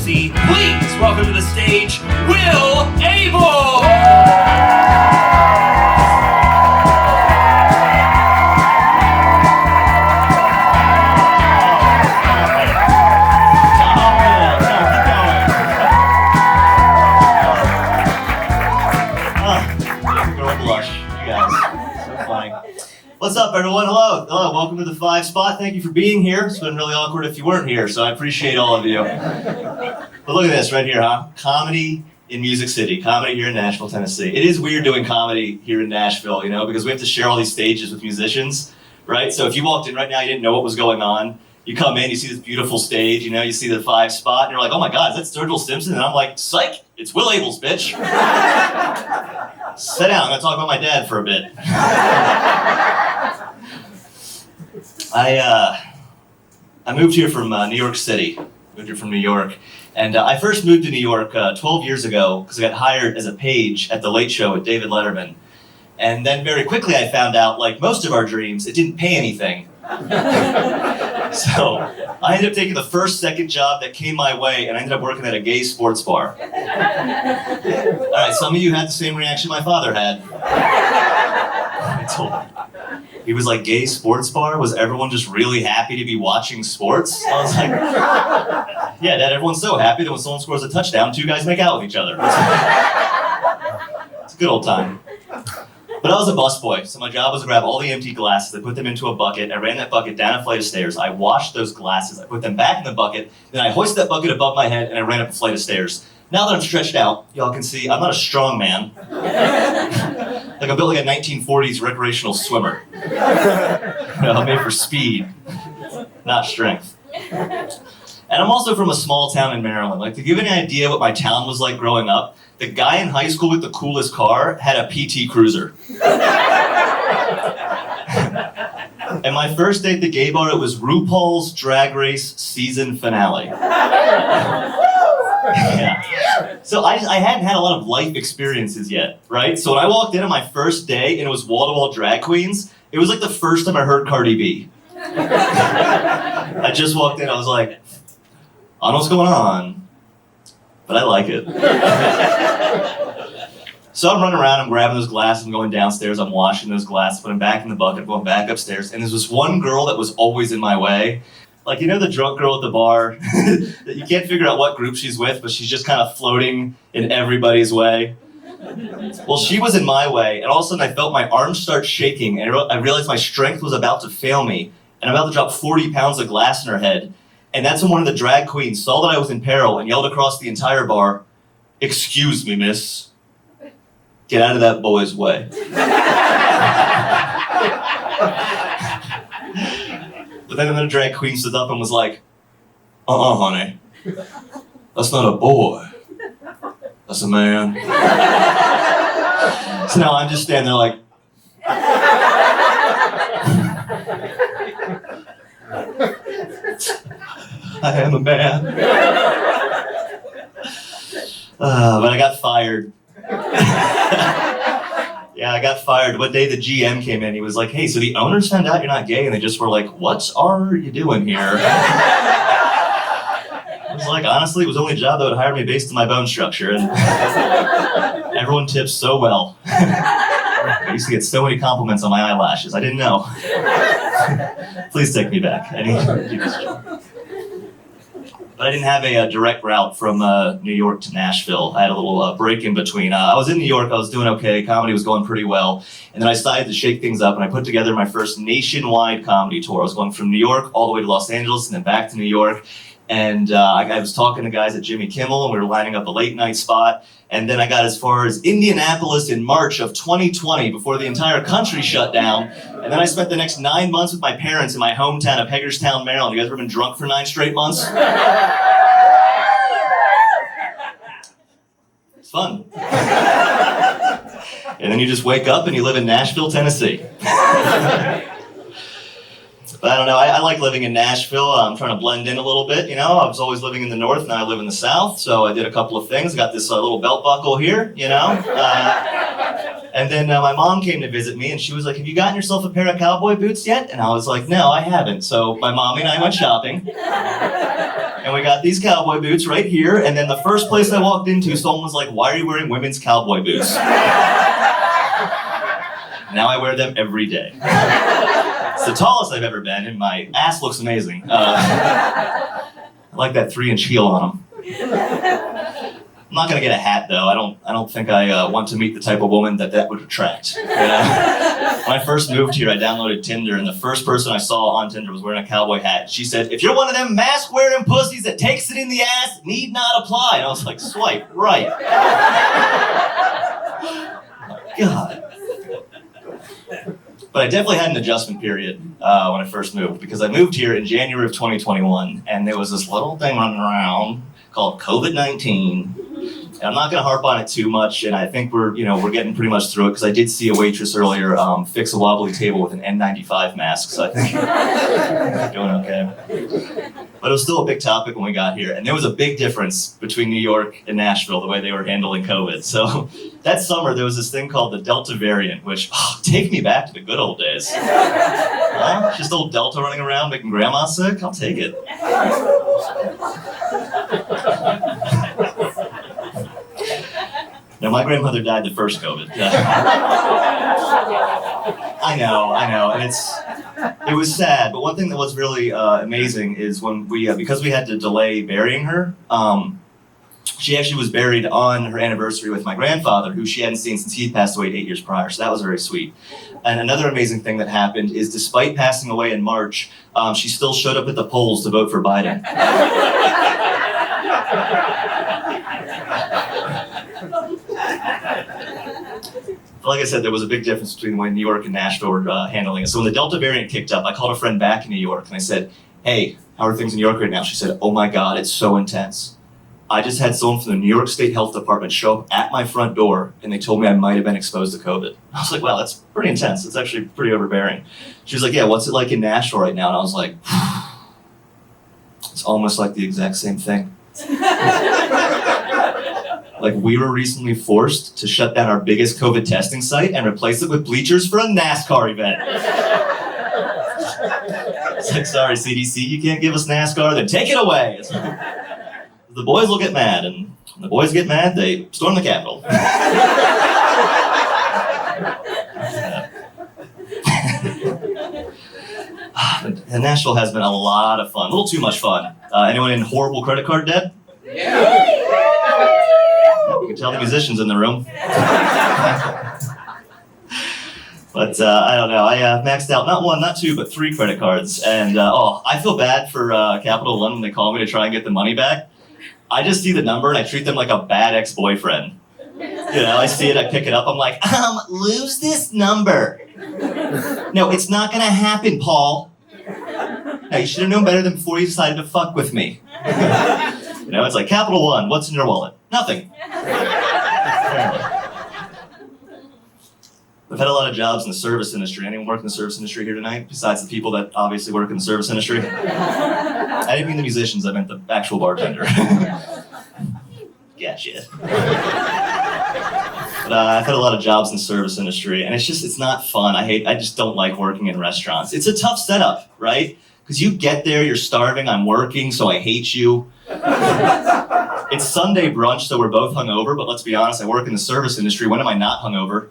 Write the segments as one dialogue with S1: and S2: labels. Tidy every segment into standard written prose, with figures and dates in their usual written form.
S1: Tennessee. Please welcome to the stage, Will Abeles!
S2: What's up, everyone? Hello. Welcome to the 5 spot. Thank you for being here. It's been really awkward if you weren't here, so I appreciate all of you. But look at this right here, huh? Comedy in Music City. Comedy here in Nashville, Tennessee. It is weird doing comedy here in Nashville, you know, because we have to share all these stages with musicians, right? So if you walked in right now, you didn't know what was going on. You come in, you see this beautiful stage, you know, you see the 5 spot, and you're like, oh my God, is that Sturgill Simpson? And I'm like, psych, it's Will Abeles, bitch. Sit down, I'm gonna talk about my dad for a bit. I moved here from New York City. Moved here from New York. And I first moved to New York 12 years ago because I got hired as a page at The Late Show with David Letterman. And then very quickly I found out, like most of our dreams, it didn't pay anything. So I ended up taking the second job that came my way, and I ended up working at a gay sports bar. All right, some of you had the same reaction my father had. I told him. He was like, gay sports bar? Was everyone just really happy to be watching sports? I was like, yeah, Dad, everyone's so happy that when someone scores a touchdown, 2 guys make out with each other. It's a good old time. But I was a busboy, so my job was to grab all the empty glasses, I put them into a bucket, I ran that bucket down a flight of stairs, I washed those glasses, I put them back in the bucket, then I hoisted that bucket above my head and I ran up a flight of stairs. Now that I'm stretched out, y'all can see I'm not a strong man. Like I'm built like a 1940s recreational swimmer. I'm made for speed, not strength. And I'm also from a small town in Maryland. Like to give you an idea what my town was like growing up, the guy in high school with the coolest car had a PT Cruiser. And my first day at the gay bar, it was RuPaul's Drag Race season finale. Yeah. So I hadn't had a lot of life experiences yet, right? So when I walked in on my first day and it was wall-to-wall drag queens, it was like the first time I heard Cardi B. I just walked in, I was like, I don't know what's going on, but I like it. So I'm running around, I'm grabbing those glasses, I'm going downstairs, I'm washing those glasses, putting them back in the bucket, going back upstairs, and there's this one girl that was always in my way. Like, you know the drunk girl at the bar that you can't figure out what group she's with, but she's just kind of floating in everybody's way? Well, she was in my way, and all of a sudden I felt my arms start shaking, and I realized my strength was about to fail me, and I'm about to drop 40 pounds of glass in her head. And that's when one of the drag queens saw that I was in peril and yelled across the entire bar, "Excuse me, miss. Get out of that boy's way." But then another drag queen stood up and was like, honey. That's not a boy. That's a man. So now I'm just standing there like, I am a man. But I got fired. Yeah, I got fired. One day the GM came in, he was like, hey, so the owners found out you're not gay, and they just were like, what are you doing here? I was like, honestly, it was the only job that would hire me based on my bone structure, and everyone tips so well. I used to get so many compliments on my eyelashes, I didn't know. Please take me back. I need to do this job. But I didn't have a direct route from New York to Nashville. I had a little break in between. I was in New York, I was doing okay, comedy was going pretty well, and then I decided to shake things up and I put together my first nationwide comedy tour. I was going from New York all the way to Los Angeles and then back to New York. And I was talking to guys at Jimmy Kimmel and we were lining up a late night spot. And then I got as far as Indianapolis in March of 2020 before the entire country shut down. And then I spent the next 9 months with my parents in my hometown of Hagerstown, Maryland. You guys ever been drunk for 9 straight months? It's fun. And then you just wake up and you live in Nashville, Tennessee. But I don't know, I like living in Nashville. I'm trying to blend in a little bit, you know. I was always living in the north, now I live in the south. So I did a couple of things. I got this little belt buckle here, you know. And then my mom came to visit me and she was like, have you gotten yourself a pair of cowboy boots yet? And I was like, no, I haven't. So my mommy and I went shopping. And we got these cowboy boots right here. And then the first place I walked into, someone was like, "Why are you wearing women's cowboy boots?" Now I wear them every day. It's the tallest I've ever been, and my ass looks amazing. I like that 3-inch heel on them. I'm not gonna get a hat though. I don't think I want to meet the type of woman that would attract. When I first moved here, I downloaded Tinder, and the first person I saw on Tinder was wearing a cowboy hat. She said, "If you're one of them mask-wearing pussies that takes it in the ass, need not apply." And I was like, swipe right. God. But I definitely had an adjustment period when I first moved, because I moved here in January of 2021, and there was this little thing running around called COVID-19. And I'm not going to harp on it too much, and I think we're getting pretty much through it, because I did see a waitress earlier fix a wobbly table with an N95 mask, so I think we're doing okay. But it was still a big topic when we got here, and there was a big difference between New York and Nashville, the way they were handling COVID. So that summer, there was this thing called the Delta variant, which, take me back to the good old days. Just old Delta running around making grandma sick? I'll take it. No, my grandmother died the first COVID. I know, and it was sad. But one thing that was really amazing is when because we had to delay burying her, she actually was buried on her anniversary with my grandfather, who she hadn't seen since he passed away 8 years prior. So that was very sweet. And another amazing thing that happened is, despite passing away in March, she still showed up at the polls to vote for Biden. Like I said, there was a big difference between the way New York and Nashville were handling it. So when the Delta variant kicked up, I called a friend back in New York and I said, "Hey, how are things in New York right now?" She said, "Oh my God, it's so intense. I just had someone from the New York State Health Department show up at my front door, and they told me I might have been exposed to COVID." I was like, "Wow, that's pretty intense. It's actually pretty overbearing." She was like, "Yeah, what's it like in Nashville right now?" And I was like, "It's almost like the exact same thing." Like, we were recently forced to shut down our biggest COVID testing site and replace it with bleachers for a NASCAR event. It's like, sorry, CDC, you can't give us NASCAR, then take it away. The boys will get mad, and when the boys get mad, they storm the Capitol. And Nashville has been a lot of fun, a little too much fun. Anyone in horrible credit card debt? Yeah. You can tell the musicians in the room. But I don't know. I maxed out not 1, not 2, but 3 credit cards. And I feel bad for Capital One when they call me to try and get the money back. I just see the number and I treat them like a bad ex-boyfriend. I see it, I pick it up, I'm like, lose this number. No, it's not gonna happen, Paul. No, you should have known better than before you decided to fuck with me. It's like, Capital One, what's in your wallet? Nothing. I've had a lot of jobs in the service industry. Anyone work in the service industry here tonight, besides the people that obviously work in the service industry? I didn't mean the musicians, I meant the actual bartender. Gotcha. But I've had a lot of jobs in the service industry, and it's not fun. I just don't like working in restaurants. It's a tough setup, right? Because you get there, you're starving, I'm working, so I hate you. It's Sunday brunch, so we're both hungover, but let's be honest, I work in the service industry. When am I not hungover?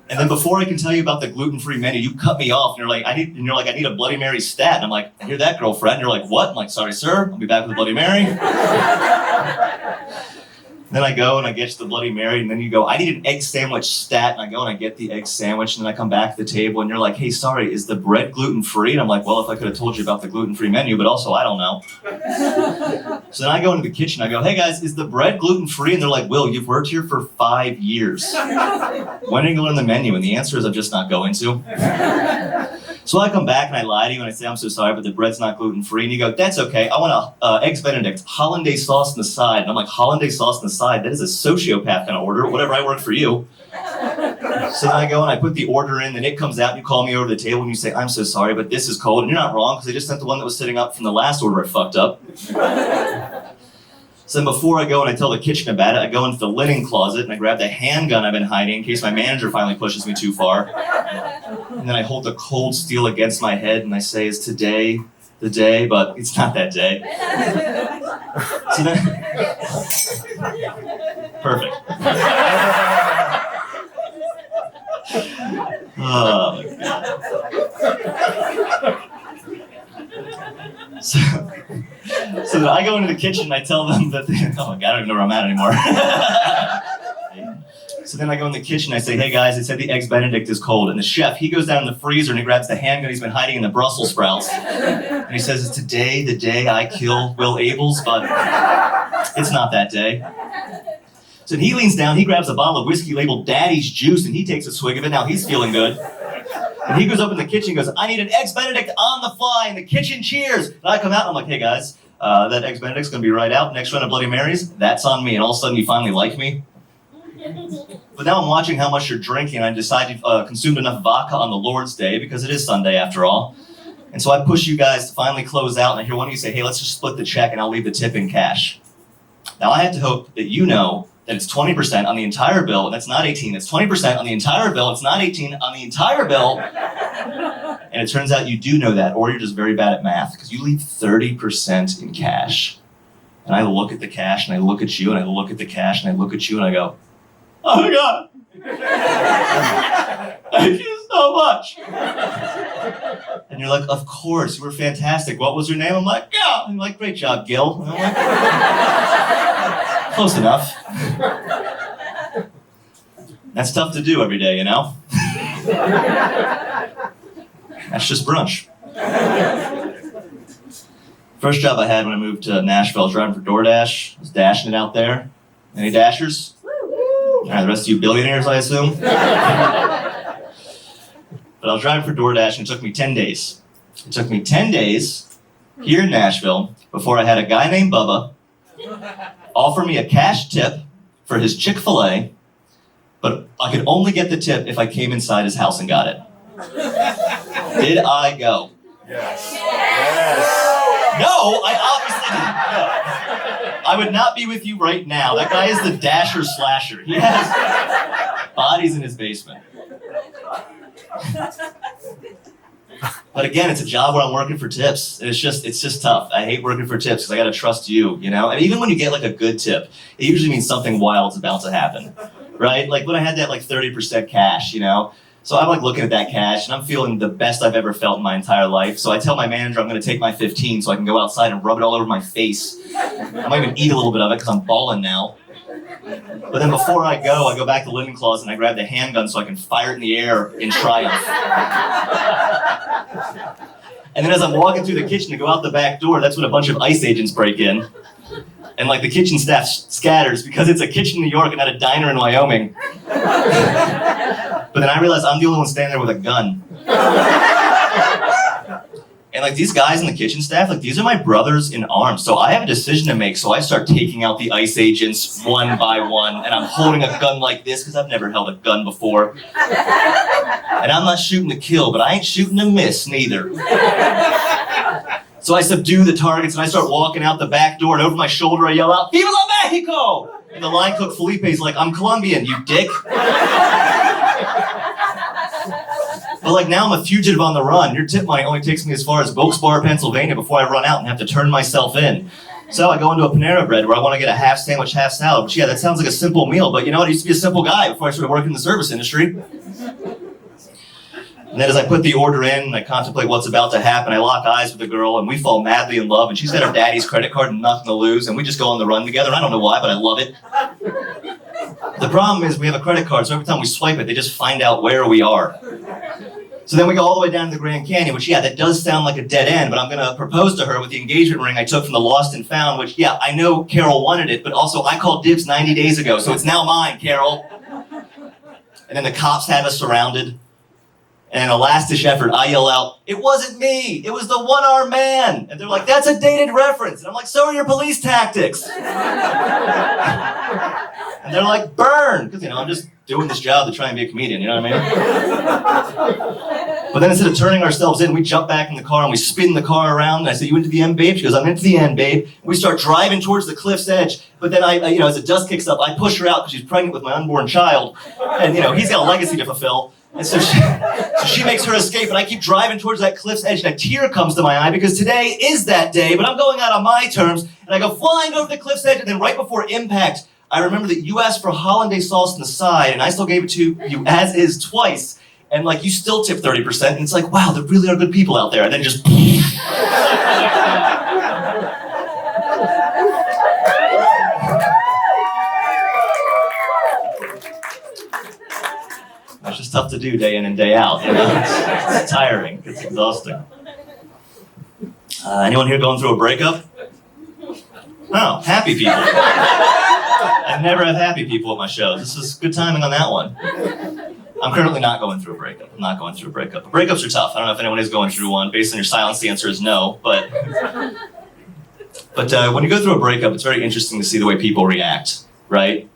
S2: And then before I can tell you about the gluten-free menu, you cut me off, and you're like, I need a Bloody Mary stat. And I'm like, I hear that, girlfriend. And you're like, what? I'm like, sorry, sir, I'll be back with a Bloody Mary. Then I go and I get you the Bloody Mary, and then you go, I need an egg sandwich stat, and I go and I get the egg sandwich, and then I come back to the table, and you're like, hey, sorry, is the bread gluten-free? And I'm like, well, if I could have told you about the gluten-free menu, but also I don't know. So then I go into the kitchen, I go, hey guys, is the bread gluten-free? And they're like, Will, you've worked here for 5 years. When are you going to learn the menu? And the answer is, I'm just not going to. So I come back and I lie to you and I say, I'm so sorry, but the bread's not gluten-free. And you go, that's okay. I want a eggs Benedict, hollandaise sauce on the side. And I'm like, hollandaise sauce on the side? That is a sociopath kind of order. Whatever, I work for you. So then I go and I put the order in, and it comes out, and you call me over the table and you say, I'm so sorry, but this is cold. And you're not wrong, because they just sent the one that was sitting up from the last order I fucked up. So then before I go and I tell the kitchen about it, I go into the linen closet and I grab the handgun I've been hiding in case my manager finally pushes me too far. And then I hold the cold steel against my head and I say, is today the day, but it's not that day. So then, perfect. Oh my God. So then I go into the kitchen and I tell them that oh my God, I don't even know where I'm at anymore. So then I go in the kitchen and I say, hey guys, I said the eggs Benedict is cold. And the chef, he goes down in the freezer and he grabs the handgun he's been hiding in the Brussels sprouts. And he says, is today the day I kill Will Abeles? But it's not that day. So then he leans down, he grabs a bottle of whiskey labeled Daddy's Juice and he takes a swig of it. Now he's feeling good. And he goes up in the kitchen and goes, I need an eggs Benedict on the fly in the kitchen, cheers. And I come out and I'm like, hey guys, that eggs Benedict's gonna be right out. Next round of Bloody Marys, that's on me. And all of a sudden you finally like me. But now I'm watching how much you're drinking, and I decide you've consumed enough vodka on the Lord's Day, because it is Sunday after all. And so I push you guys to finally close out, and I hear one of you say, hey, let's just split the check and I'll leave the tip in cash. Now I have to hope that you know that it's 20% on the entire bill, and that's not 18. It's 20% on the entire bill, it's not 18 on the entire bill. And it turns out you do know that, or you're just very bad at math, because you leave 30% in cash. And I look at the cash, and I look at you, and I look at the cash, and I look at you, and I go, oh my God. Thank you so much. And you're like, of course, you were fantastic. What was your name? I'm like, yeah. And you're like, great job, Gil. And I'm like, close enough. That's tough to do every day, you know? That's just brunch. First job I had when I moved to Nashville, I was driving for DoorDash. I was dashing it out there. Any dashers? All right, the rest of you billionaires, I assume. But I was driving for DoorDash and it took me 10 days. It took me 10 days here in Nashville before I had a guy named Bubba offer me a cash tip for his Chick-fil-A, but I could only get the tip if I came inside his house and got it. Did I go?
S3: Yes.
S2: No, I obviously didn't go. I would not be with you right now. That guy is the dasher slasher. He has bodies in his basement. But again, it's a job where I'm working for tips. And it's just tough. I hate working for tips because I gotta trust you, you know? And even when you get like a good tip, it usually means something wild's about to happen, right? Like when I had that like 30% cash, you know? So I'm like looking at that cash and I'm feeling the best I've ever felt in my entire life. So I tell my manager I'm gonna take my 15 so I can go outside and rub it all over my face. I might even eat a little bit of it because I'm balling now. But then before I go back to the linen closet and I grab the handgun so I can fire it in the air in triumph. And then as I'm walking through the kitchen to go out the back door, that's when a bunch of ICE agents break in. And like the kitchen staff scatters because it's a kitchen in New York and not a diner in Wyoming. But then I realize I'm the only one standing there with a gun. And like these guys in the kitchen staff, like these are my brothers in arms. So I have a decision to make. So I start taking out the ICE agents one by one. And I'm holding a gun like this because I've never held a gun before. And I'm not shooting to kill, but I ain't shooting to miss neither. So I subdue the targets and I start walking out the back door and over my shoulder I yell out, Viva la Mexico! And the line cook Felipe's like, I'm Colombian, you dick. But like now I'm a fugitive on the run. Your tip money only takes me as far as Wilkes-Barre, Pennsylvania before I run out and have to turn myself in. So I go into a Panera Bread where I want to get a half sandwich, half salad. Which yeah, that sounds like a simple meal, but you know what? I used to be a simple guy before I started working in the service industry. And then as I put the order in and I contemplate what's about to happen, I lock eyes with the girl and we fall madly in love and she's got her daddy's credit card and nothing to lose and we just go on the run together. I don't know why, but I love it. The problem is we have a credit card, so every time we swipe it, they just find out where we are. So then we go all the way down to the Grand Canyon, which yeah, that does sound like a dead end, but I'm gonna propose to her with the engagement ring I took from the Lost and Found, which yeah, I know Carol wanted it, but also I called dibs 90 days ago, so it's now mine, Carol. And then the cops have us surrounded. And in a last-ditch effort, I yell out, it wasn't me, it was the one-armed man. And they're like, that's a dated reference. And I'm like, so are your police tactics. And they're like, burn. Because, you know, I'm just doing this job to try and be a comedian, you know what I mean? But then instead of turning ourselves in, we jump back in the car and we spin the car around. And I say, you into the end, babe? She goes, I'm into the end, babe. And we start driving towards the cliff's edge. But then I you know, as the dust kicks up, I push her out because she's pregnant with my unborn child. And, you know, he's got a legacy to fulfill. And so she makes her escape, and I keep driving towards that cliff's edge, and a tear comes to my eye because today is that day, but I'm going out on my terms, and I go flying over the cliff's edge, and then right before impact, I remember that you asked for hollandaise sauce on the side, and I still gave it to you as is twice, and like you still tip 30%, and it's like, wow, there really are good people out there, and then just... It's just tough to do day in and day out, you know? It's tiring, it's exhausting. Anyone here going through a breakup? Oh, happy people. I never have happy people at my shows. This is good timing on that one. I'm currently not going through a breakup. I'm not going through a breakup. But breakups are tough. I don't know if anyone is going through one. Based on your silence, the answer is no. But when you go through a breakup, it's very interesting to see the way people react, right?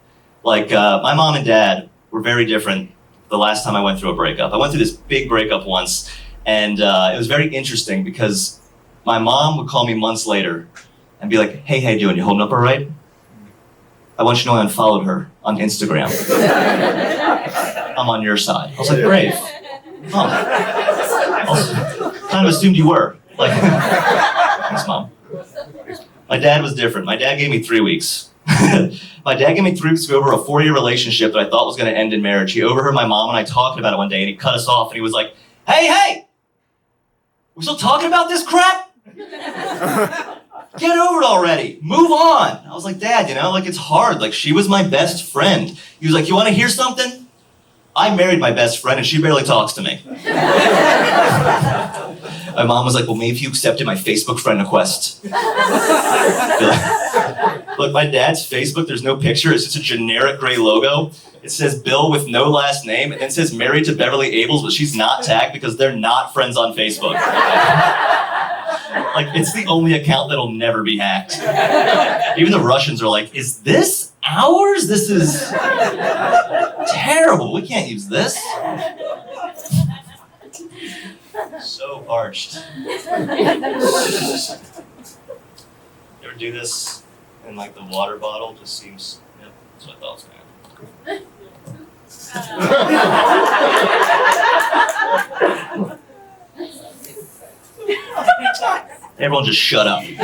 S2: Like, my mom and dad were very different the last time I went through a breakup. I went through this big breakup once, and it was very interesting because my mom would call me months later and be like, hey, how you doing? You holding up all right? I want you to know I unfollowed her on Instagram. I'm on your side. I was like, brave. Oh. I kind of assumed you were. Like, thanks, Mom. My dad was different. My dad gave me 3 weeks. My dad gave me 3 weeks to go over a 4-year relationship that I thought was going to end in marriage. He overheard my mom and I talking about it one day, and he cut us off, and he was like, hey, we're still talking about this crap? Get over it already. Move on. I was like, Dad, you know, like it's hard. Like she was my best friend. He was like, you want to hear something? I married my best friend and she barely talks to me. My mom was like, well, maybe if you accepted my Facebook friend request. Look, my dad's Facebook, there's no picture. It's just a generic gray logo. It says Bill with no last name, and then it says married to Beverly Abeles, but she's not tagged because they're not friends on Facebook. Like, it's the only account that'll never be hacked. Even the Russians are like, is this ours? This is terrible. We can't use this. So parched. You ever do this in like the water bottle? Just seems, yeah, that's what I thought was gonna happen. Everyone just shut up. You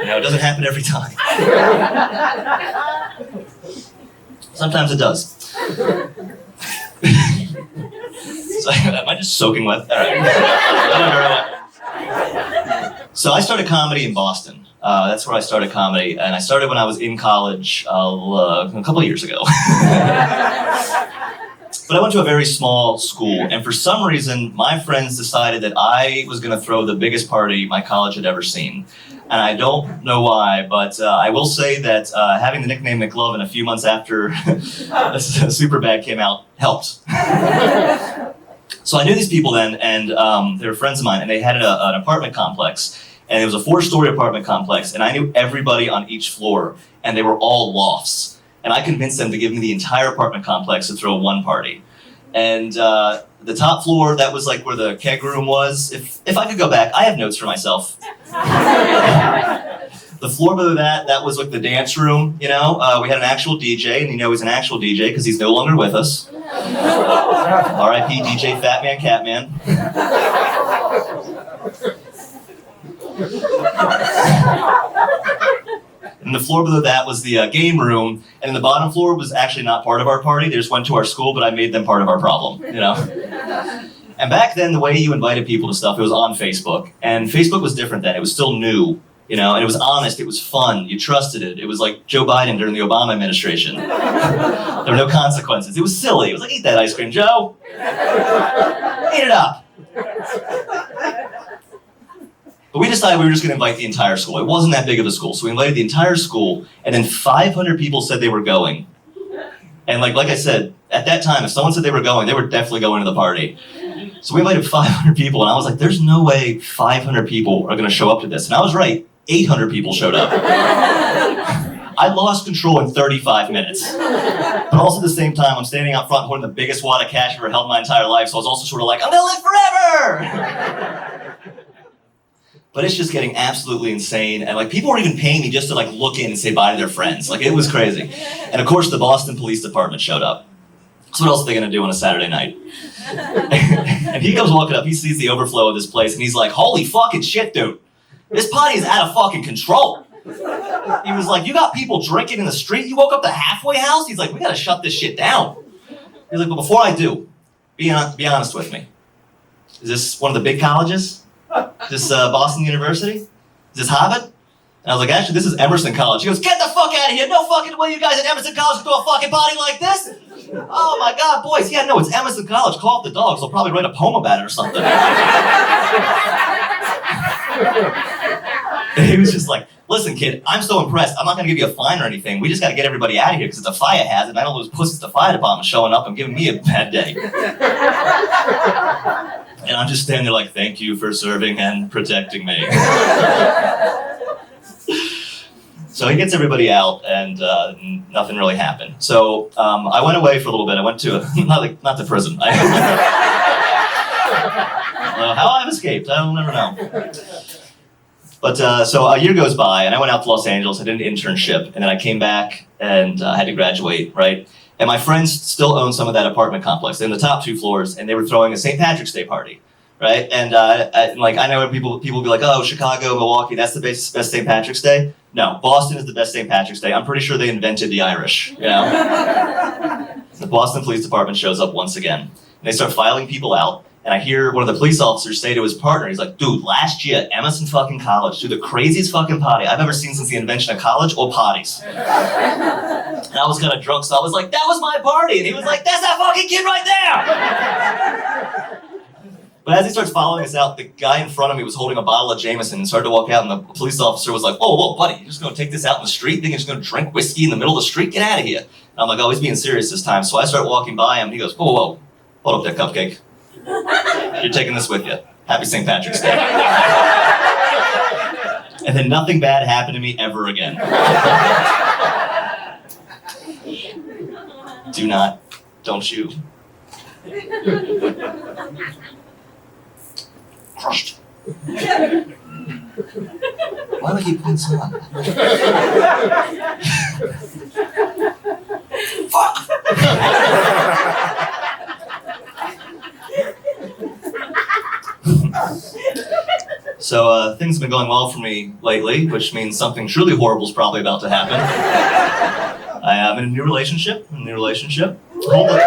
S2: know, it doesn't happen every time. Sometimes it does. So, am I just soaking wet? All right. So I started comedy in Boston. That's where I started comedy, and I started when I was in college a couple of years ago. But I went to a very small school, and for some reason, my friends decided that I was going to throw the biggest party my college had ever seen. And I don't know why, but I will say that having the nickname McLovin a few months after Superbad came out helped. So I knew these people then, and they were friends of mine, and they had an apartment complex. And it was a 4-story apartment complex, and I knew everybody on each floor, and they were all lofts. And I convinced them to give me the entire apartment complex to throw one party. And the top floor, that was like where the keg room was. If I could go back, I have notes for myself. The floor below that was like the dance room, you know. We had an actual DJ, and you know he's an actual DJ because he's no longer with us. R.I.P. DJ Fatman Catman. And the floor below that was the game room, and the bottom floor was actually not part of our party. They just went to our school, but I made them part of our problem, you know? And back then, the way you invited people to stuff, it was on Facebook. And Facebook was different then. It was still new, you know, and it was honest. It was fun. You trusted it. It was like Joe Biden during the Obama administration. There were no consequences. It was silly. It was like, eat that ice cream, Joe. Eat it up. But we decided we were just going to invite the entire school. It wasn't that big of a school, so we invited the entire school, and then 500 people said they were going. And like I said, at that time, if someone said they were going, they were definitely going to the party. So we invited 500 people, and I was like, there's no way 500 people are going to show up to this. And I was right. 800 people showed up. I lost control in 35 minutes. But also at the same time, I'm standing out front holding the biggest wad of cash I've ever held my entire life, so I was also sort of like, I'm going to live forever! But it's just getting absolutely insane. And like people were even paying me just to like look in and say bye to their friends. Like it was crazy. And of course the Boston Police Department showed up. So what else are they gonna do on a Saturday night? And he comes walking up, he sees the overflow of this place and he's like, holy fucking shit, dude. This party is out of fucking control. He was like, you got people drinking in the street? You woke up the halfway house? He's like, we gotta shut this shit down. He's like, but before I do, be honest with me. Is this one of the big colleges? Is this Boston University? Is this Harvard? And I was like, actually, this is Emerson College. He goes, get the fuck out of here. No fucking way you guys at Emerson College can do a fucking party like this. Oh my God, boys. Yeah, no, it's Emerson College. Call up the dogs. They'll probably write a poem about it or something. And he was just like, listen, kid, I'm so impressed. I'm not going to give you a fine or anything. We just got to get everybody out of here because it's a fire hazard. And I don't know those pussies at the fire department showing up and giving me a bad day. And I'm just standing there like, thank you for serving and protecting me. So he gets everybody out and nothing really happened. So I went away for a little bit. I went to, not to prison. How I've escaped, I'll never know. But so a year goes by and I went out to Los Angeles, I did an internship, and then I came back and I had to graduate, right? And my friends still own some of that apartment complex. They're in the top 2 floors, and they were throwing a St. Patrick's Day party, right? And I know people will be like, oh, Chicago, Milwaukee, that's the best St. Patrick's Day. No, Boston is the best St. Patrick's Day. I'm pretty sure they invented the Irish, you know? The Boston Police Department shows up once again, and they start filing people out. And I hear one of the police officers say to his partner, he's like, dude, last year, Emerson fucking College threw the craziest fucking party I've ever seen since the invention of college or parties. And I was kind of drunk, so I was like, that was my party. And he was like, that's that fucking kid right there. But as he starts following us out, the guy in front of me was holding a bottle of Jameson and started to walk out, and the police officer was like, whoa, buddy, you're just going to take this out in the street? Think you're just going to drink whiskey in the middle of the street? Get out of here. And I'm like, oh, he's being serious this time. So I start walking by him, and he goes, whoa, hold up there, cupcake. You're taking this with you. Happy St. Patrick's Day. And then nothing bad happened to me ever again. Don't you. Crushed. Why do I keep putting this on? Fuck! So things have been going well for me lately, which means something truly horrible is probably about to happen. I am in a new relationship. Hold on.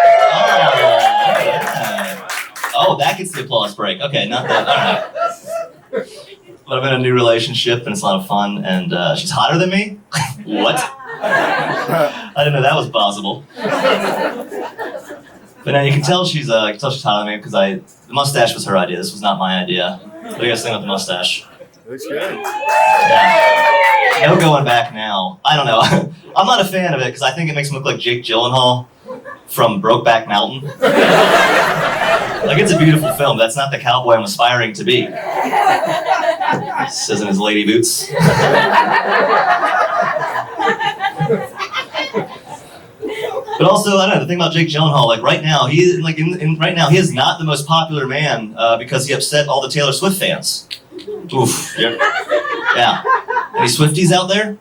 S2: Oh, that gets the applause break. Okay, not that. All right. But I'm in a new relationship, and it's a lot of fun, and she's hotter than me? What? I didn't know that was possible. But now you can tell she's hotter than me because the mustache was her idea. This was not my idea. What do you guys think about the mustache?
S3: Looks good.
S2: Yeah. No going back now. I don't know. I'm not a fan of it because I think it makes him look like Jake Gyllenhaal from Brokeback Mountain. Like, it's a beautiful film. That's not the cowboy I'm aspiring to be. Says in his lady boots. But also, I don't know, the thing about Jake Gyllenhaal, like right now, he is not the most popular man because he upset all the Taylor Swift fans. Oof. Yeah. Any Swifties out there?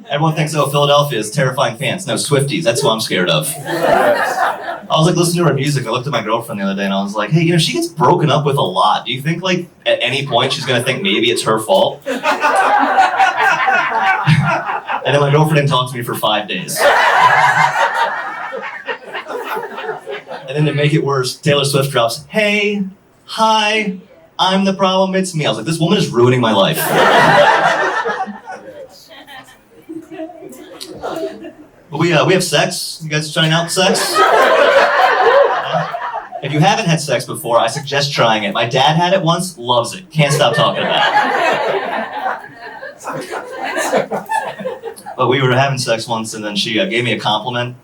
S2: Everyone thinks, oh, Philadelphia is terrifying fans. No, Swifties, that's who I'm scared of. I was like listening to her music. I looked at my girlfriend the other day and I was like, hey, she gets broken up with a lot. Do you think like at any point she's gonna think maybe it's her fault? And then my girlfriend didn't talk to me for 5 days. And then to make it worse, Taylor Swift drops, hey, hi, I'm the problem, it's me. I was like, this woman is ruining my life. But we have sex. You guys trying out sex? If you haven't had sex before, I suggest trying it. My dad had it once, loves it. Can't stop talking about it. But we were having sex once, and then she gave me a compliment.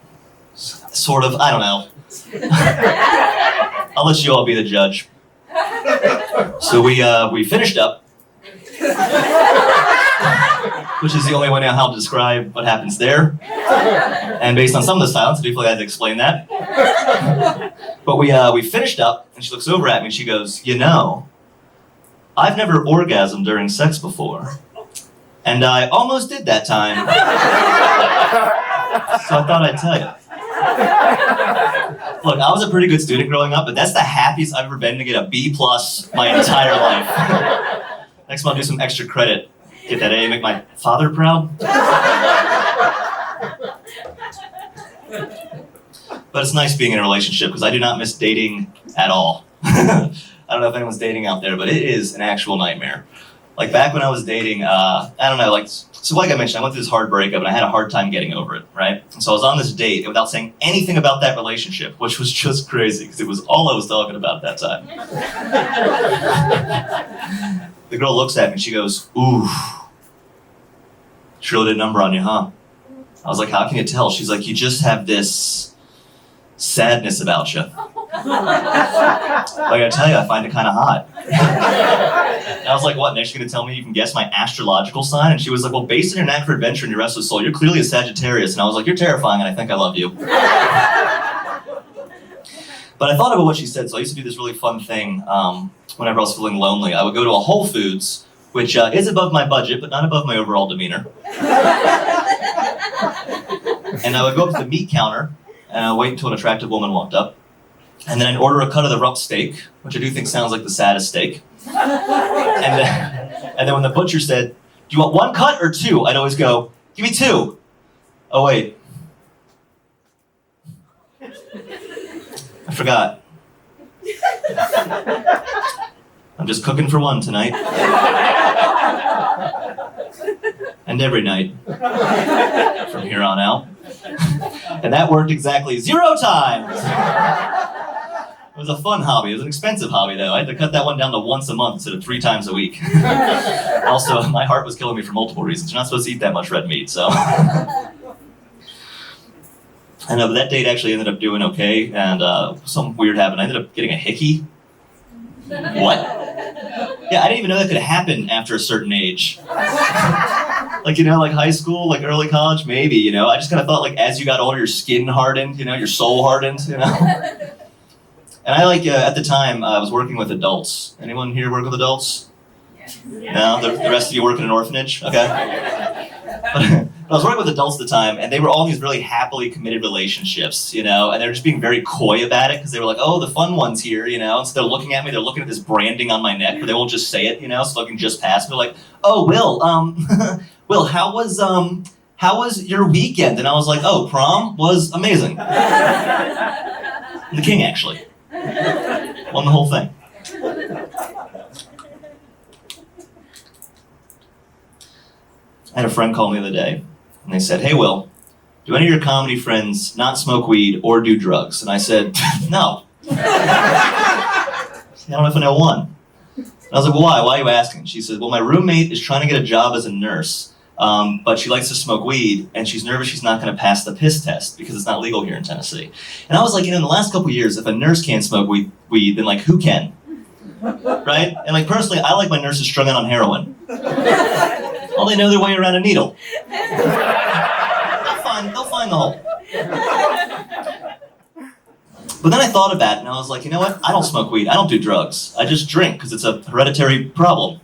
S2: Sort of, I don't know. I'll let you all be the judge. So we finished up. Which is the only way now how to describe what happens there. And based on some of the silence, I do feel like I had to explain that. But we finished up, and she looks over at me, and she goes, I've never orgasmed during sex before. And I almost did that time. So I thought I'd tell you. Look, I was a pretty good student growing up, but that's the happiest I've ever been to get a B+ my entire life. Next month, do some extra credit. Get that A, make my father proud. But it's nice being in a relationship because I do not miss dating at all. I don't know if anyone's dating out there, but it is an actual nightmare. Like back when I was dating, I don't know, so like I mentioned, I went through this hard breakup and I had a hard time getting over it, right? And so I was on this date without saying anything about that relationship, which was just crazy because it was all I was talking about at that time. The girl looks at me and she goes, "Ooh, she really did a number on you, huh?" I was like, "How can you tell?" She's like, "You just have this sadness about you." I gotta tell you, I find it kind of hot. And I was like, "What, next you're gonna tell me you can guess my astrological sign?" And she was like, "Well, based on your knack for adventure and your restless soul, you're clearly a Sagittarius." And I was like, "You're terrifying and I think I love you." But I thought about what she said, so I used to do this really fun thing whenever I was feeling lonely. I would go to a Whole Foods, which is above my budget, but not above my overall demeanor. And I would go up to the meat counter, and I'd wait until an attractive woman walked up. And then I'd order a cut of the rump steak, which I do think sounds like the saddest steak. And then when the butcher said, "Do you want one cut or two?" I'd always go, "Give me two." Oh, wait. I forgot. I'm just cooking for one tonight. And every night. From here on out. And that worked exactly 0 times. It was a fun hobby. It was an expensive hobby, though. I had to cut that one down to once a month instead of 3 times a week. Also, my heart was killing me for multiple reasons. You're not supposed to eat that much red meat, so. I know, but that date actually ended up doing okay, and something weird happened. I ended up getting a hickey. What? Yeah, I didn't even know that could happen after a certain age. Like, like high school, like early college, maybe, I just kind of thought, like, as you got older, your skin hardened, your soul hardened, And I at the time, I was working with adults. Anyone here work with adults? No? The rest of you work in an orphanage? Okay. But I was working with adults at the time, and they were all in these really happily committed relationships, and they're just being very coy about it, because they were like, "Oh, the fun one's here," and so they're looking at me, they're looking at this branding on my neck, but they won't just say it, so they can just pass me. They're like, "Oh, Will, Will, how was your weekend?" And I was like, "Oh, prom was amazing." The king, actually. Won the whole thing. I had a friend call me the other day, and they said, "Hey, Will, do any of your comedy friends not smoke weed or do drugs?" And I said, "No." I don't know if I know one. And I was like, "Well, why? Why are you asking?" She said, "Well, my roommate is trying to get a job as a nurse, but she likes to smoke weed, and she's nervous she's not going to pass the piss test because it's not legal here in Tennessee." And I was like, in the last couple of years, if a nurse can't smoke weed, then, who can? Right? And, personally, I like my nurses strung out on heroin. Well, they know their way around a needle. They'll find the hole. But then I thought about it, and I was like, you know what? I don't smoke weed. I don't do drugs. I just drink because it's a hereditary problem.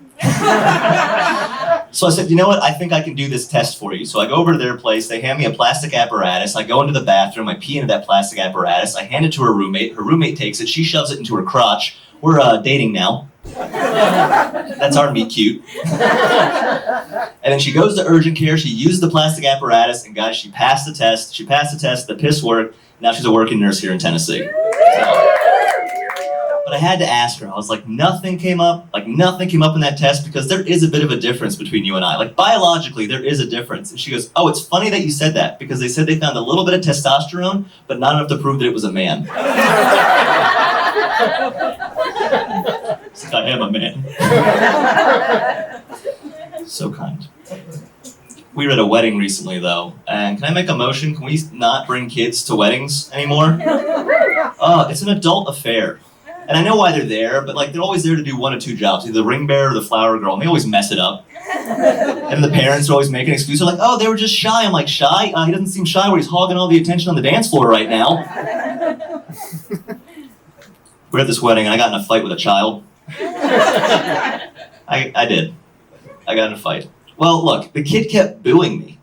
S2: So I said, you know what? I think I can do this test for you. So I go over to their place. They hand me a plastic apparatus. I go into the bathroom. I pee into that plastic apparatus. I hand it to her roommate. Her roommate takes it. She shoves it into her crotch. We're dating now. That's our meet cute. And then she goes to urgent care. She used the plastic apparatus, and guys, she passed the test. The piss worked. Now she's a working nurse here in Tennessee. But I had to ask her. I was like, nothing came up in that test, because there is a bit of a difference between you and I. Biologically, there is a difference. And she goes, "Oh, it's funny that you said that, because they said they found a little bit of testosterone, but not enough to prove that it was a man." I am a man. So kind. We were at a wedding recently, though, and can I make a motion? Can we not bring kids to weddings anymore? It's an adult affair. And I know why they're there, but they're always there to do one of two jobs, either the ring bearer or the flower girl, and they always mess it up. And the parents are always making excuses, like, "Oh, they were just shy." I'm like, "Shy? He doesn't seem shy where he's hogging all the attention on the dance floor right now." We're at this wedding, and I got in a fight with a child. I did. I got in a fight. Well, look, the kid kept booing me.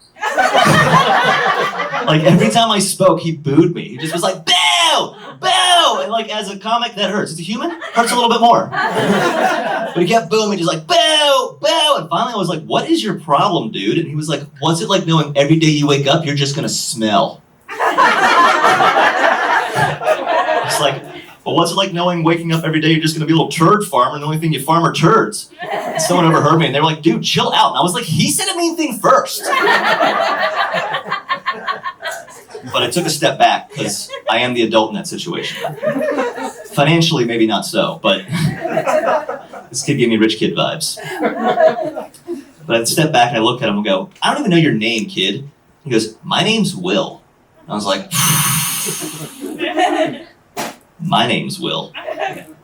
S2: Like, every time I spoke, he booed me. He just was like, boo! Boo! And like, as a comic, that hurts. As a human, hurts a little bit more. But he kept booing me, just like, boo! Boo! And finally I was like, what is your problem, dude? And he was like, what's it like knowing every day you wake up, you're just gonna smell? It's like, well, what's it like knowing waking up every day you're just gonna be a little turd farmer and the only thing you farm are turds? And someone overheard me and they were like, dude, chill out. And I was like, he said a mean thing first. But I took a step back because I am the adult in that situation. Financially, maybe not so, but this kid gave me rich kid vibes. But I step back and I look at him and go, I don't even know your name, kid. He goes, my name's Will. And I was like, my name's Will.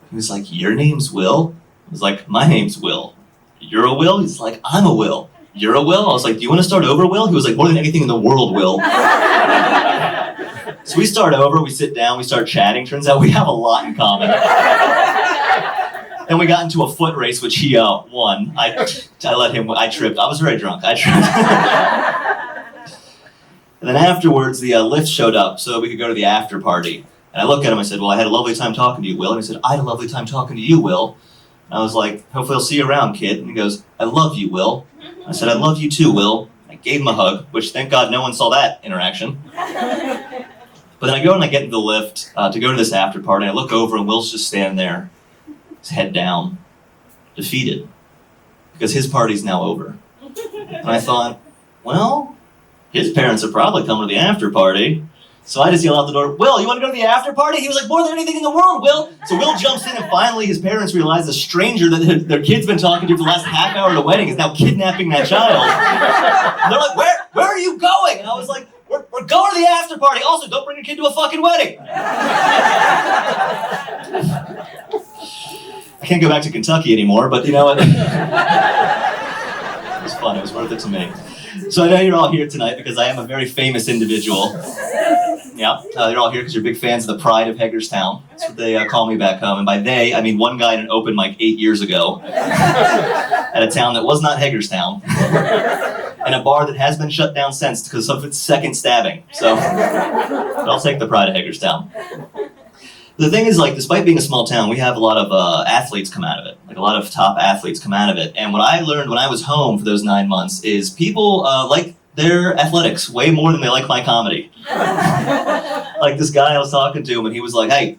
S2: He was like, your name's Will? I was like, my name's Will. You're a Will? He's like, I'm a Will. You're a Will? I was like, do you want to start over, Will? He was like, more than anything in the world, Will. So we start over, we sit down, we start chatting. Turns out we have a lot in common. Then we got into a foot race, which he won. I let him, I tripped. I was very drunk. I tripped. And then afterwards, the Lyft showed up so we could go to the after party. And I looked at him, I said, well, I had a lovely time talking to you, Will. And he said, I had a lovely time talking to you, Will. And I was like, hopefully I'll see you around, kid. And he goes, I love you, Will. I said, I love you too, Will. I gave him a hug, which thank God no one saw that interaction. But then I go and I get into the Lyft to go to this after party. And I look over and Will's just standing there, his head down, defeated, because his party's now over. And I thought, well, his parents are probably coming to the after party. So I just yell out the door, Will, you want to go to the after party? He was like, more than anything in the world, Will. So Will jumps in and finally his parents realize the stranger that their kid's been talking to for the last half hour at a wedding is now kidnapping that child. And they're like, where are you going? And I was like, we're going to the after party. Also, don't bring your kid to a fucking wedding. I can't go back to Kentucky anymore, but you know what? It was fun. It was worth it to me. So I know you're all here tonight because I am a very famous individual. Yeah, you're all here because you're big fans of the Pride of Hagerstown. That's what they call me back home. And by they, I mean one guy in an open mic 8 years ago at a town that was not Hagerstown. And a bar that has been shut down since because of its second stabbing. So, but I'll take the Pride of Hagerstown. The thing is, like, despite being a small town, we have a lot of athletes come out of it. Like, a lot of top athletes come out of it. And what I learned when I was home for those 9 months is people like their athletics way more than they like my comedy. Like, this guy I was talking to, and he was like, hey,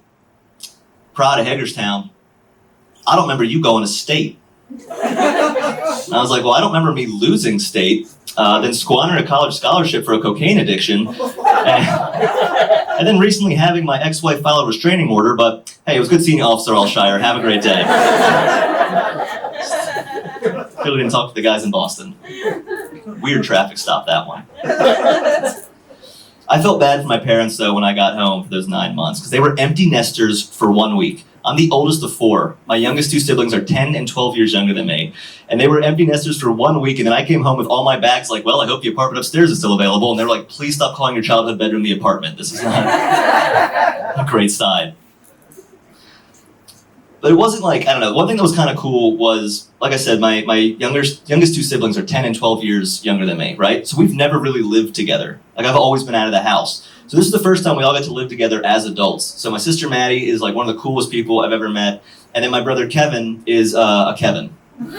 S2: Pride of Hagerstown, I don't remember you going to state. And I was like, well, I don't remember me losing state, then squandering a college scholarship for a cocaine addiction, and then recently having my ex-wife file a restraining order, but hey, it was good seeing you, Officer Alshire. Have a great day. Clearly didn't talk to the guys in Boston. Weird traffic stop, that one. I felt bad for my parents, though, when I got home for those 9 months, because they were empty nesters for 1 week. I'm the oldest of 4. My youngest 2 siblings are 10 and 12 years younger than me. And they were empty nesters for 1 week, and then I came home with all my bags like, well, I hope the apartment upstairs is still available. And they were like, please stop calling your childhood bedroom the apartment. This is not a great sign. But it wasn't like, I don't know, one thing that was kind of cool was, like I said, my youngest 2 siblings are 10 and 12 years younger than me, right? So we've never really lived together. Like, I've always been out of the house. So this is the first time we all get to live together as adults. So my sister Maddie is like one of the coolest people I've ever met. And then my brother Kevin is a Kevin. So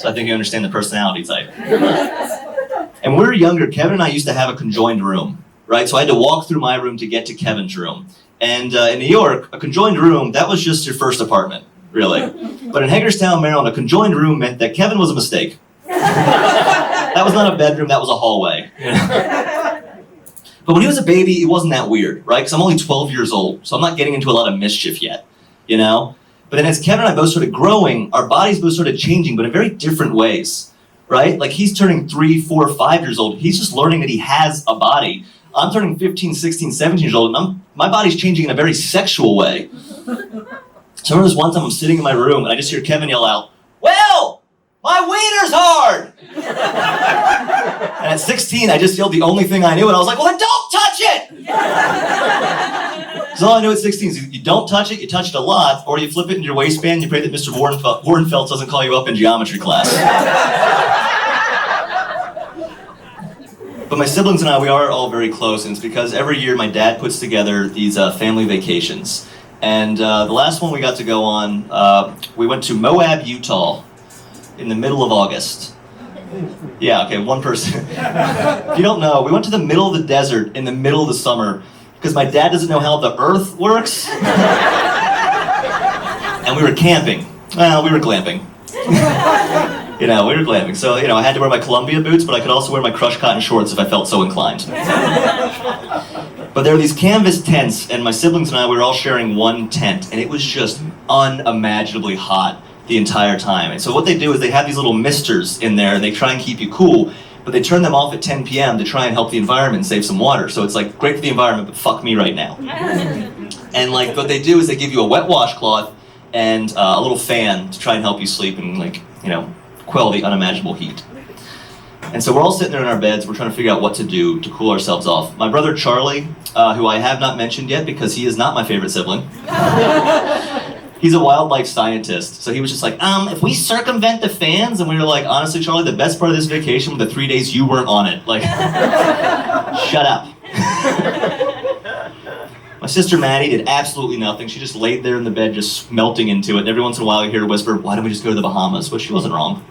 S2: I think you understand the personality type. And when we were younger, Kevin and I used to have a conjoined room, right? So I had to walk through my room to get to Kevin's room. And in New York, a conjoined room, that was just your first apartment, really. But in Hagerstown, Maryland, a conjoined room meant that Kevin was a mistake. That was not a bedroom, that was a hallway. You know? But when he was a baby, it wasn't that weird, right? Because I'm only 12 years old, so I'm not getting into a lot of mischief yet, you know? But then as Kevin and I both started growing, our bodies both started changing, but in very different ways, right? Like, he's turning 3, 4, 5 years old. He's just learning that he has a body. I'm turning 15, 16, 17 years old, and my body's changing in a very sexual way. So I remember this one time I'm sitting in my room, and I just hear Kevin yell out, "Well, my wiener's hard!" And at 16, I just yelled the only thing I knew, and I was like, well, then don't touch it! Because all I know at 16 is you don't touch it, you touch it a lot, or you flip it in your waistband and you pray that Mr. Warrenfeld doesn't call you up in geometry class. But my siblings and I, we are all very close, and it's because every year my dad puts together these family vacations. And the last one we got to go on, we went to Moab, Utah in the middle of August. Yeah, okay, one person. If you don't know, we went to the middle of the desert in the middle of the summer because my dad doesn't know how the earth works. And we were camping. Well, we were glamping. We were glamping. So, I had to wear my Columbia boots, but I could also wear my crushed cotton shorts if I felt so inclined. But there were these canvas tents, and my siblings and I, we were all sharing one tent, and it was just unimaginably hot the entire time. And so what they do is they have these little misters in there, and they try and keep you cool, but they turn them off at 10 p.m. to try and help the environment and save some water. So it's like, great for the environment, but fuck me right now. And like, what they do is they give you a wet washcloth and a little fan to try and help you sleep and quell the unimaginable heat. And so we're all sitting there in our beds, we're trying to figure out what to do to cool ourselves off. My brother Charlie, who I have not mentioned yet because he is not my favorite sibling, he's a wildlife scientist. So he was just like, if we circumvent the fans, and we were like, honestly, Charlie, the best part of this vacation were the 3 days you weren't on it. Like, shut up. My sister Maddie did absolutely nothing. She just laid there in the bed, just melting into it. And every once in a while you hear her whisper, why don't we just go to the Bahamas? But she wasn't wrong.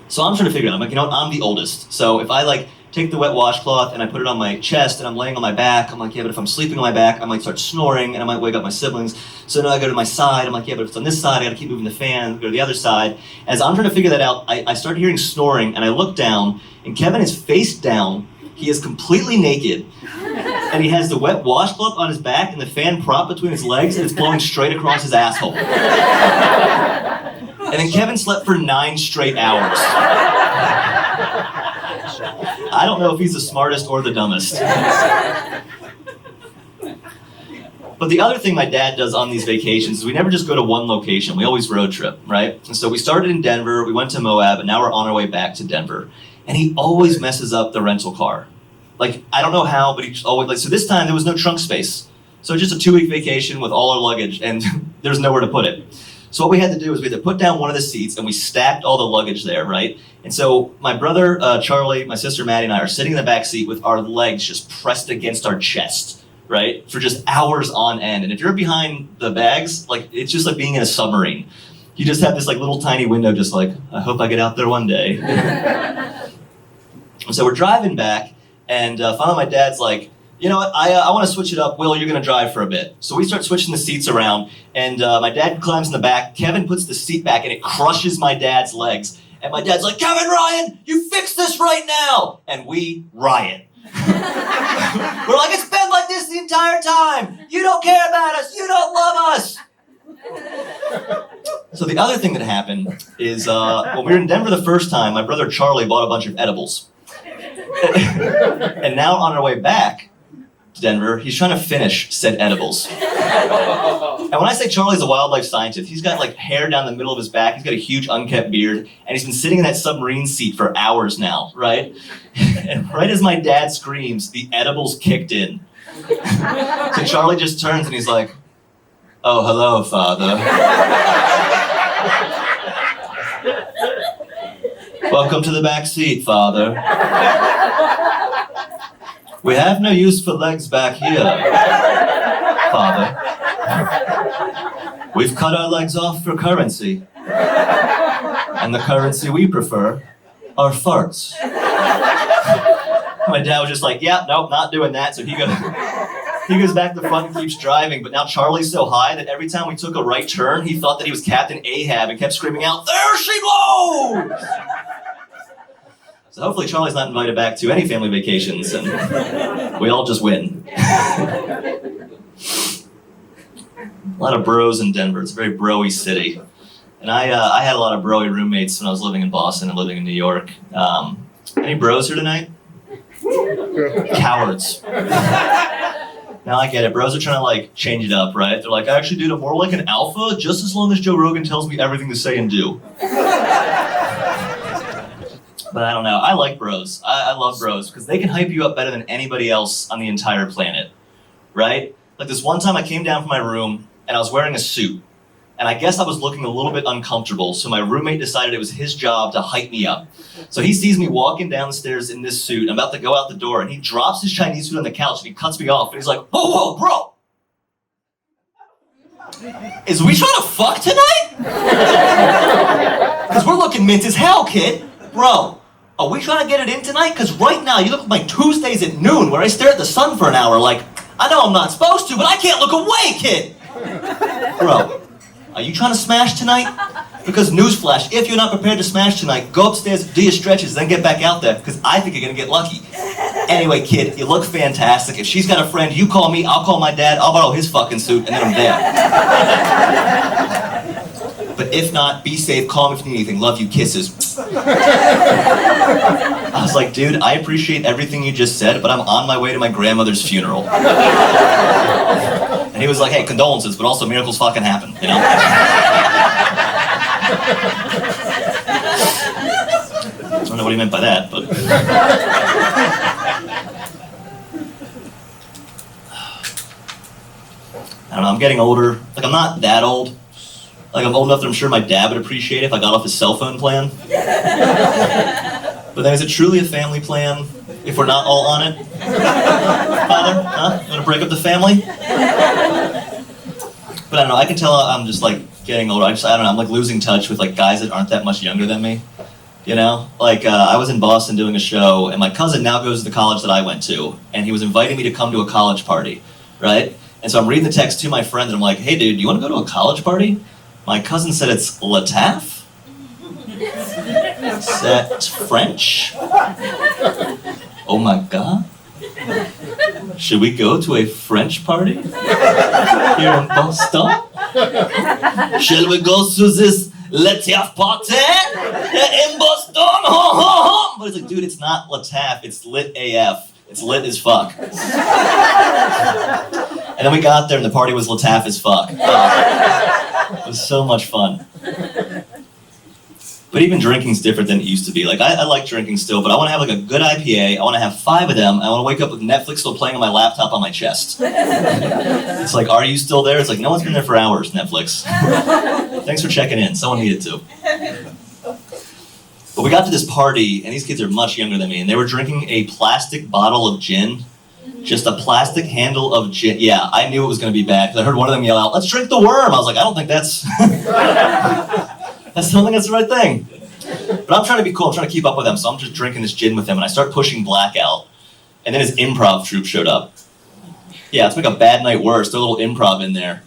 S2: So I'm trying to figure it out. I'm like, I'm the oldest. So if I take the wet washcloth and I put it on my chest and I'm laying on my back, I'm like, yeah, but if I'm sleeping on my back, I might start snoring and I might wake up my siblings. So now I go to my side. I'm like, yeah, but if it's on this side, I gotta keep moving the fan, go to the other side. As I'm trying to figure that out, I start hearing snoring and I look down and Kevin is face down. He is completely naked and he has the wet washcloth on his back and the fan propped between his legs and it's blowing straight across his asshole. And then Kevin slept for 9 straight hours. I don't know if he's the smartest or the dumbest. But the other thing my dad does on these vacations is we never just go to one location. We always road trip, right? And so we started in Denver, we went to Moab, and now we're on our way back to Denver. And he always messes up the rental car. Like, I don't know how, but he's always so this time there was no trunk space. So just a 2-week vacation with all our luggage, and there's nowhere to put it. So what we had to do was we had to put down one of the seats and we stacked all the luggage there, right? And so my brother, Charlie, my sister Maddie and I are sitting in the back seat with our legs just pressed against our chest, right? For just hours on end. And if you're behind the bags, it's just like being in a submarine. You just have this little tiny window just I hope I get out there one day. And so we're driving back and finally my dad's like, you know what, I want to switch it up. Will, you're going to drive for a bit. So we start switching the seats around, and my dad climbs in the back. Kevin puts the seat back, and it crushes my dad's legs. And my dad's like, Kevin, Ryan, you fix this right now. And we riot. We're like, it's been like this the entire time. You don't care about us. You don't love us. So the other thing that happened is when we were in Denver the first time, my brother Charlie bought a bunch of edibles. And now on our way back to Denver, he's trying to finish said edibles. And when I say Charlie's a wildlife scientist, he's got hair down the middle of his back, he's got a huge unkept beard, and he's been sitting in that submarine seat for hours now, right? And right as my dad screams, the edibles kicked in. So Charlie just turns and he's like, oh, hello, Father. Welcome to the back seat, Father. We have no use for legs back here, Father. We've cut our legs off for currency. And the currency we prefer are farts. My dad was just like, yeah, nope, not doing that. So he goes back to the front and keeps driving. But now Charlie's so high that every time we took a right turn, he thought that he was Captain Ahab and kept screaming out, there she blows! So hopefully Charlie's not invited back to any family vacations and we all just win. A lot of bros in Denver. It's a very bro-y city. And I had a lot of bro-y roommates when I was living in Boston and living in New York. Any bros here tonight? Cowards. Now I get it. Bros are trying to change it up, right? They're like, actually, dude, I'm more like an alpha just as long as Joe Rogan tells me everything to say and do. But I don't know. I like bros. I love bros because they can hype you up better than anybody else on the entire planet. right? Like this one time I came down from my room and I was wearing a suit. And I guess I was looking a little bit uncomfortable, so my roommate decided it was his job to hype me up. So he sees me walking down the stairs in this suit, I'm about to go out the door, and he drops his Chinese food on the couch and he cuts me off, and he's like, whoa, bro! Is we trying to fuck tonight? Because we're looking mint as hell, kid. Bro, are we trying to get it in tonight? Because right now, you look like my Tuesdays at noon, where I stare at the sun for an hour like, I know I'm not supposed to, but I can't look away, kid! Bro. Are you trying to smash tonight? Because newsflash, if you're not prepared to smash tonight, go upstairs, do your stretches, then get back out there, because I think you're going to get lucky. Anyway, kid, you look fantastic. If she's got a friend, you call me, I'll call my dad, I'll borrow his fucking suit, and then I'm there. But if not, be safe, call me if you need anything. Love you, kisses. I was like, dude, I appreciate everything you just said, but I'm on my way to my grandmother's funeral. And he was like, hey, condolences, but also miracles fucking happen, you know? I don't know what he meant by that, but... I don't know, I'm getting older. Like, I'm not that old. Like, I'm old enough that I'm sure my dad would appreciate it if I got off his cell phone plan. But then is it truly a family plan if we're not all on it? Father, huh? You wanna break up the family? But I don't know, I can tell I'm just like getting older. I don't know, I'm like losing touch with like guys that aren't that much younger than me. You know? Like, I was in Boston doing a show, and my cousin now goes to the college that I went to, and he was inviting me to come to a college party, right? And so I'm reading the text to my friend, and I'm like, hey dude, you wanna go to a college party? My cousin said it's Lataf? Is that French? Oh my god. Should we go to a French party here in Boston? Shall we go to this Lataf party in Boston? But it's like, dude, it's not Lataf, it's lit AF. It's lit as fuck. And then we got there and the party was Lataf as fuck. It was so much fun. But even drinking's different than it used to be. Like, I like drinking still, but I want to have like a good IPA. I want to have 5 of them. I want to wake up with Netflix still playing on my laptop on my chest. It's like, are you still there? It's like, no one's been there for hours, Netflix. Thanks for checking in. Someone needed to. But we got to this party, and these kids are much younger than me, and they were drinking a plastic bottle of gin. Just a plastic handle of gin. Yeah, I knew it was going to be bad, because I heard one of them yell out, let's drink the worm. I was like, I don't think that's... I don't think that's the right thing. But I'm trying to be cool. I'm trying to keep up with them, so I'm just drinking this gin with him, and I start pushing Blackout. And then his improv troupe showed up. Yeah, it's like a bad night worse. There's a little improv in there.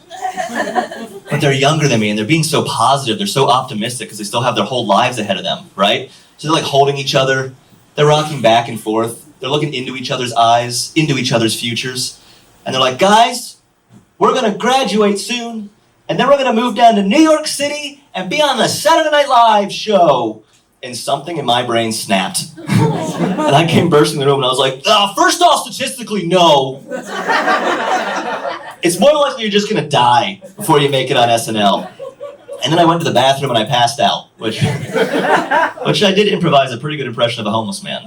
S2: But they're younger than me, and they're being so positive. They're so optimistic because they still have their whole lives ahead of them, right? So they're like holding each other. They're rocking back and forth. They're looking into each other's eyes, into each other's futures. And they're like, guys, we're going to graduate soon, and then we're going to move down to New York City and be on the Saturday Night Live show. And something in my brain snapped. And I came bursting in the room and I was like, first off, statistically, no. It's more likely you're just gonna die before you make it on SNL. And then I went to the bathroom and I passed out, which I did improvise a pretty good impression of a homeless man.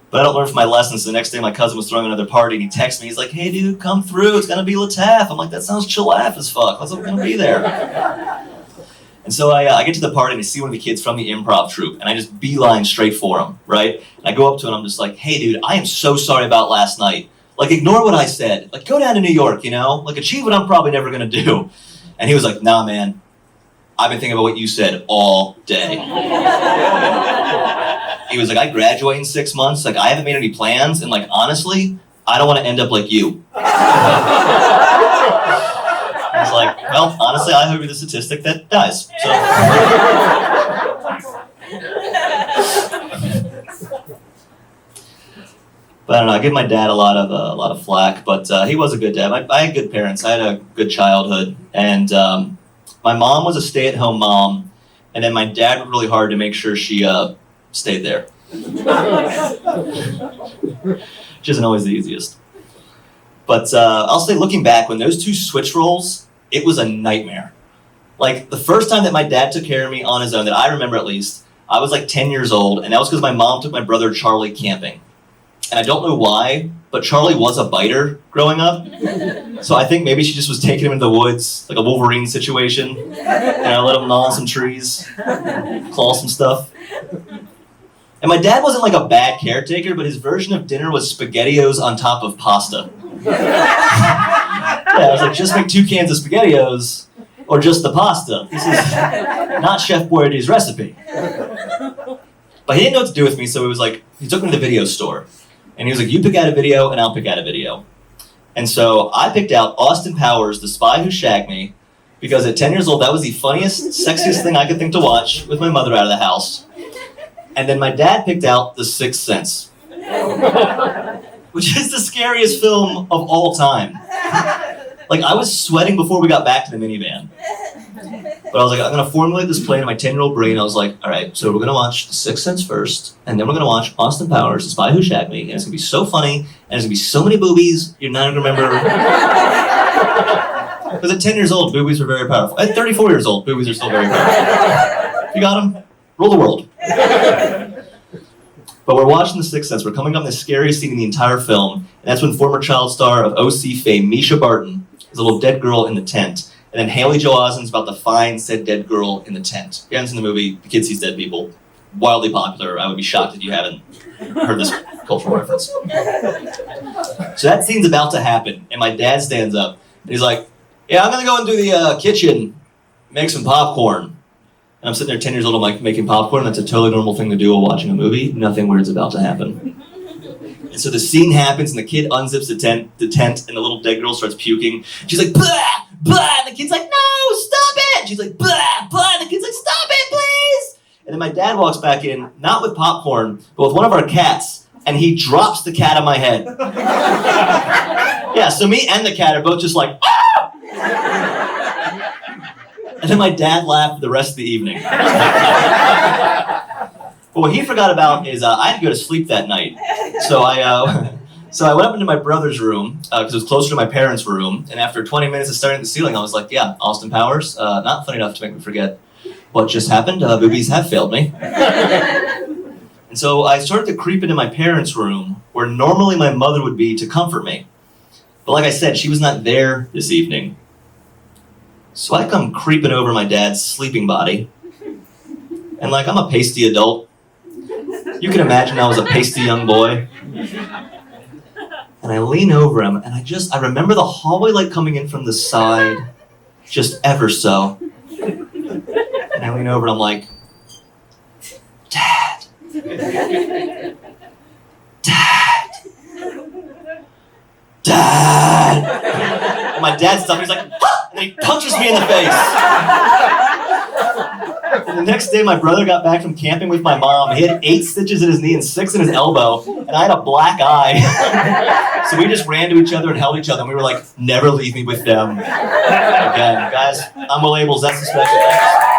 S2: But I don't learn from my lessons. So the next day my cousin was throwing another party and he texted me, he's like, hey dude, come through, it's gonna be Lataf. I'm like, that sounds chill-aff as fuck, let's gonna be there. And so I get to the party and I see one of the kids from the improv troupe, and I just beeline straight for him, right? And I go up to him and I'm just like, hey dude, I am so sorry about last night. Like, ignore what I said. Like, go down to New York, you know? Like, achieve what I'm probably never gonna do. And he was like, nah man, I've been thinking about what you said all day. He was like, I graduate in 6 months, like I haven't made any plans, and like honestly, I don't wanna end up like you. I was like, well, honestly, I hope you're the statistic that dies. So. But I don't know. I give my dad a lot of flack, but he was a good dad. I had good parents. I had a good childhood, and my mom was a stay-at-home mom, and then my dad worked really hard to make sure she stayed there, which isn't always the easiest. But I'll say, looking back, when those two switch roles, it was a nightmare. Like, the first time that my dad took care of me on his own, that I remember at least, I was like 10 years old, and that was because my mom took my brother Charlie camping. And I don't know why, but Charlie was a biter growing up. So I think maybe she just was taking him into the woods, like a Wolverine situation. And I let him gnaw on some trees, claw some stuff. And my dad wasn't like a bad caretaker, but his version of dinner was SpaghettiOs on top of pasta. Yeah, I was like, just make 2 cans of SpaghettiOs, or just the pasta. This is not Chef Boyardee's recipe. But he didn't know what to do with me, so he was like, he took me to the video store. And he was like, you pick out a video, and I'll pick out a video. And so I picked out Austin Powers, The Spy Who Shagged Me, because at 10 years old, that was the funniest, sexiest thing I could think to watch with my mother out of the house. And then my dad picked out The Sixth Sense, which is the scariest film of all time. Like, I was sweating before we got back to the minivan. But I was like, I'm gonna formulate this plan in my 10-year-old brain. I was like, all right, so we're gonna watch The Sixth Sense first, and then we're gonna watch Austin Powers, The Spy Who Shagged Me, and it's gonna be so funny, and there's gonna be so many boobies, you're not gonna remember. Because at 10 years old, boobies were very powerful. At 34 years old, boobies are still very powerful. You got them? Rule the world. But we're watching The Sixth Sense. We're coming up on the scariest scene in the entire film, and that's when former child star of OC fame, Misha Barton, is a little dead girl in the tent. And then Haley Joel Osment's about to find said dead girl in the tent. If you haven't seen the movie, The Kid Sees Dead People, wildly popular. I would be shocked if you haven't heard this cultural reference. So that scene's about to happen, and my dad stands up, and he's like, yeah, I'm gonna go into the kitchen, make some popcorn. And I'm sitting there 10 years old, I'm like, making popcorn, that's a totally normal thing to do while watching a movie. Nothing weird's about to happen. And so the scene happens, and the kid unzips the tent, and the little dead girl starts puking. She's like, blah, blah, and the kid's like, no, stop it! She's like, blah, blah, and the kid's like, stop it, please! And then my dad walks back in, not with popcorn, but with one of our cats, and he drops the cat on my head. Yeah, so me and the cat are both just like, ah! And then my dad laughed for the rest of the evening. But what he forgot about is I had to go to sleep that night. So I went up into my brother's room, because it was closer to my parents' room, and after 20 minutes of staring at the ceiling, I was like, yeah, Austin Powers, not funny enough to make me forget what just happened. Boobies have failed me. And so I started to creep into my parents' room, where normally my mother would be to comfort me. But like I said, she was not there this evening. So I come creeping over my dad's sleeping body, and like, I'm a pasty adult. You can imagine I was a pasty young boy. And I lean over him, and I remember the hallway light coming in from the side, just ever so. And I lean over and I'm like, Dad. Dad. Dad. And my dad stops, he's like, ah! And he punches me in the face. And the next day, my brother got back from camping with my mom. He had 8 stitches in his knee and 6 in his elbow, and I had a black eye. So we just ran to each other and held each other, and we were like, never leave me with them again. Guys, I'm Will Abeles. That's the special. Thanks.